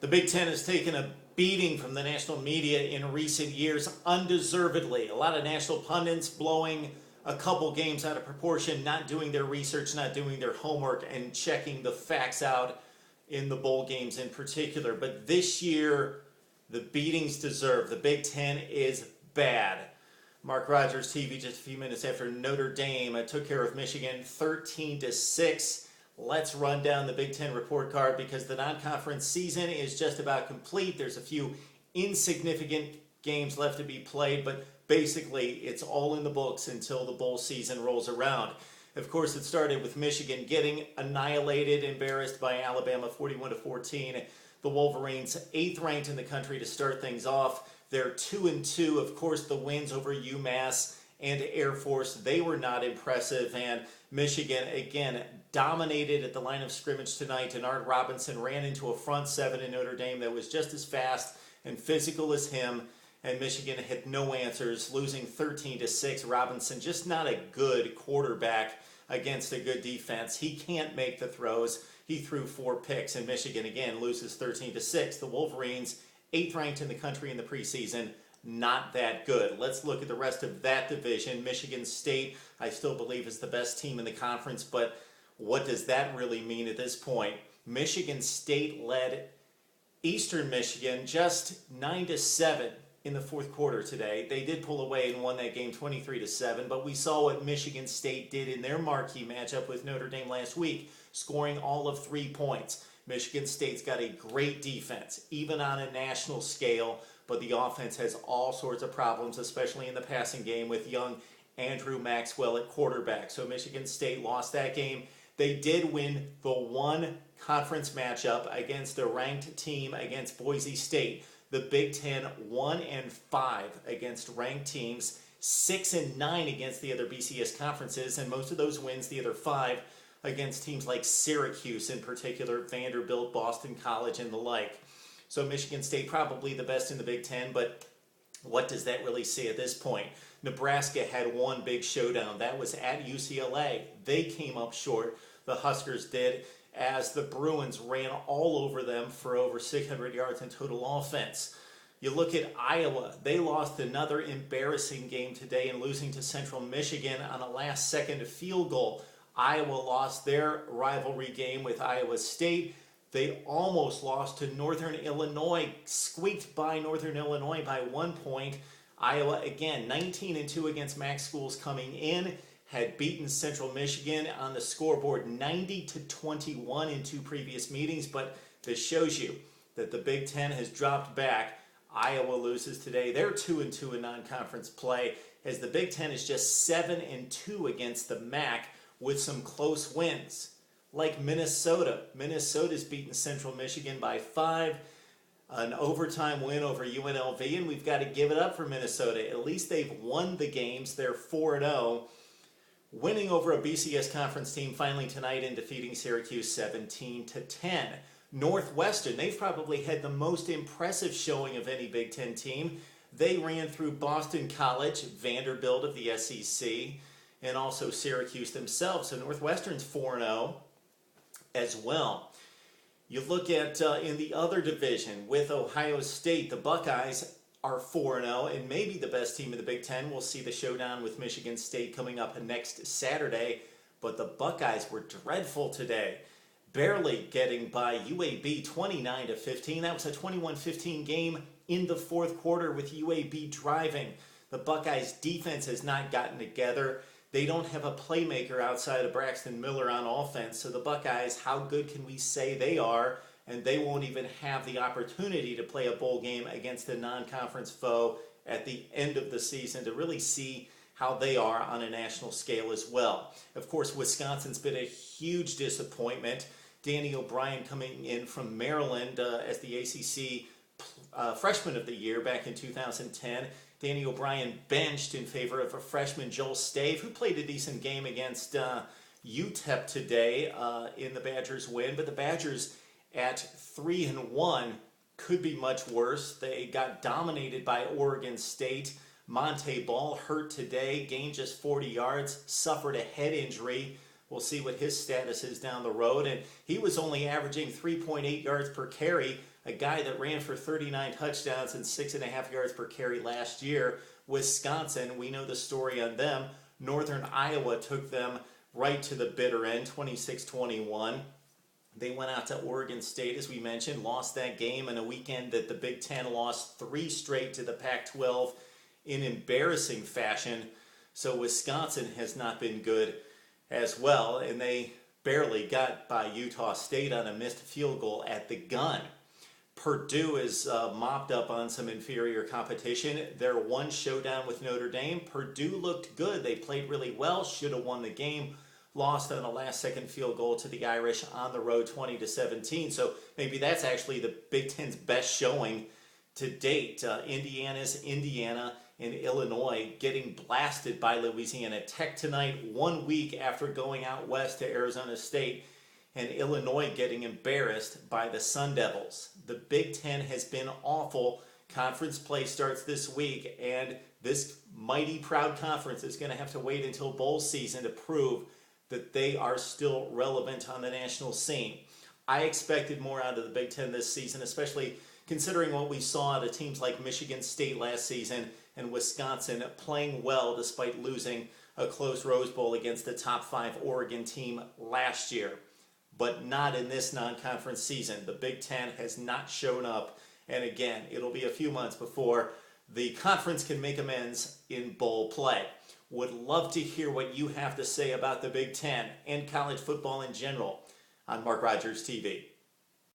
The Big Ten has taken a beating from the national media in recent years, undeservedly. A lot of national pundits blowing a couple games out of proportion, not doing their research, not doing their homework, and checking the facts out in the bowl games in particular. But this year, the beatings deserved. The Big Ten is bad. MarkRogersTV just a few minutes after Notre Dame took care of Michigan 13-6. Let's run down the Big Ten report card because the non-conference season is just about complete. There's a few insignificant games left to be played, but basically it's all in the books until the bowl season rolls around. Of course, it started with Michigan getting annihilated, embarrassed by Alabama 41-14. The Wolverines, 8th ranked in the country to start things off. They're 2-2. Of course, the wins over UMass and Air Force, they were not impressive. And Michigan, again, dominated at the line of scrimmage tonight. Denard Robinson ran into a front seven in Notre Dame that was just as fast and physical as him. And Michigan had no answers, losing 13-6. Robinson, just not a good quarterback against a good defense. He can't make the throws. He threw 4 picks, and Michigan, again, loses 13-6. The Wolverines, 8th ranked in the country in the preseason, not that good. Let's look at the rest of that division. Michigan State, I still believe, is the best team in the conference, but what does that really mean at this point? Michigan State led Eastern Michigan just 9-7 in the fourth quarter today. They did pull away and won that game 23-7, but we saw what Michigan State did in their marquee matchup with Notre Dame last week, scoring all of 3 points. Michigan State's got a great defense, even on a national scale, but the offense has all sorts of problems, especially in the passing game with young Andrew Maxwell at quarterback. So Michigan State lost that game. They did win the one conference matchup against a ranked team against Boise State. The Big Ten 1-5 against ranked teams, 6-9 against the other BCS conferences, and most of those wins, the other 5, against teams like Syracuse in particular, Vanderbilt, Boston College, and the like. So Michigan State probably the best in the Big Ten, but what does that really say at this point? Nebraska had one big showdown. That was at UCLA. They came up short. The Huskers did, as the Bruins ran all over them for over 600 yards in total offense. You look at Iowa. They lost another embarrassing game today in losing to Central Michigan on a last-second field goal. Iowa lost their rivalry game with Iowa State. They almost lost to Northern Illinois, squeaked by Northern Illinois by 1 point. Iowa, again, 19-2 against MAC schools coming in, had beaten Central Michigan on the scoreboard 90-21 in 2 previous meetings, but this shows you that the Big Ten has dropped back. Iowa loses today. They're 2-2 in non-conference play, as the Big Ten is just 7-2 against the MAC with some close wins. Like Minnesota. Minnesota's beaten Central Michigan by 5. An overtime win over UNLV, and we've got to give it up for Minnesota. At least they've won the games. They're 4-0. Winning over a BCS conference team finally tonight and defeating Syracuse 17-10. Northwestern, they've probably had the most impressive showing of any Big Ten team. They ran through Boston College, Vanderbilt of the SEC, and also Syracuse themselves. So Northwestern's 4-0 as well. You look at in the other division with Ohio State, the Buckeyes are 4-0 and maybe the best team in the Big Ten. We'll see the showdown with Michigan State coming up next Saturday, but the Buckeyes were dreadful today, barely getting by UAB 29-15. That was a 21-15 game in the fourth quarter with UAB driving. The Buckeyes defense has not gotten together. They don't have a playmaker outside of Braxton Miller on offense. So the Buckeyes, how good can we say they are? And they won't even have the opportunity to play a bowl game against a non-conference foe at the end of the season to really see how they are on a national scale as well. Of course, Wisconsin's been a huge disappointment. Danny O'Brien coming in from Maryland as the ACC Freshman of the Year back in 2010. Danny O'Brien benched in favor of a freshman, Joel Stave, who played a decent game against UTEP today in the Badgers' win. But the Badgers at 3-1 could be much worse. They got dominated by Oregon State. Monte Ball hurt today, gained just 40 yards, suffered a head injury. We'll see what his status is down the road. And he was only averaging 3.8 yards per carry, a guy that ran for 39 touchdowns and 6.5 yards per carry last year. Wisconsin, we know the story on them. Northern Iowa took them right to the bitter end, 26-21. They went out to Oregon State, as we mentioned, lost that game in a weekend that the Big Ten lost 3 straight to the Pac-12 in embarrassing fashion. So Wisconsin has not been good as well, and they barely got by Utah State on a missed field goal at the gun. Purdue is mopped up on some inferior competition. Their one showdown with Notre Dame, Purdue looked good. They played really well, should have won the game. Lost on a last-second field goal to the Irish on the road, 20-17. So maybe that's actually the Big Ten's best showing to date. Indiana's Indiana and Illinois getting blasted by Louisiana Tech tonight, 1 week after going out west to Arizona State, and Illinois getting embarrassed by the Sun Devils. The Big Ten has been awful. Conference play starts this week, and this mighty proud conference is going to have to wait until bowl season to prove that they are still relevant on the national scene. I expected more out of the Big Ten this season, especially considering what we saw out of teams like Michigan State last season and Wisconsin playing well despite losing a close Rose Bowl against the top 5 Oregon team last year. But not in this non-conference season. The Big Ten has not shown up, and again, it'll be a few months before the conference can make amends in bowl play. Would love to hear what you have to say about the Big Ten and college football in general on Mark Rogers TV.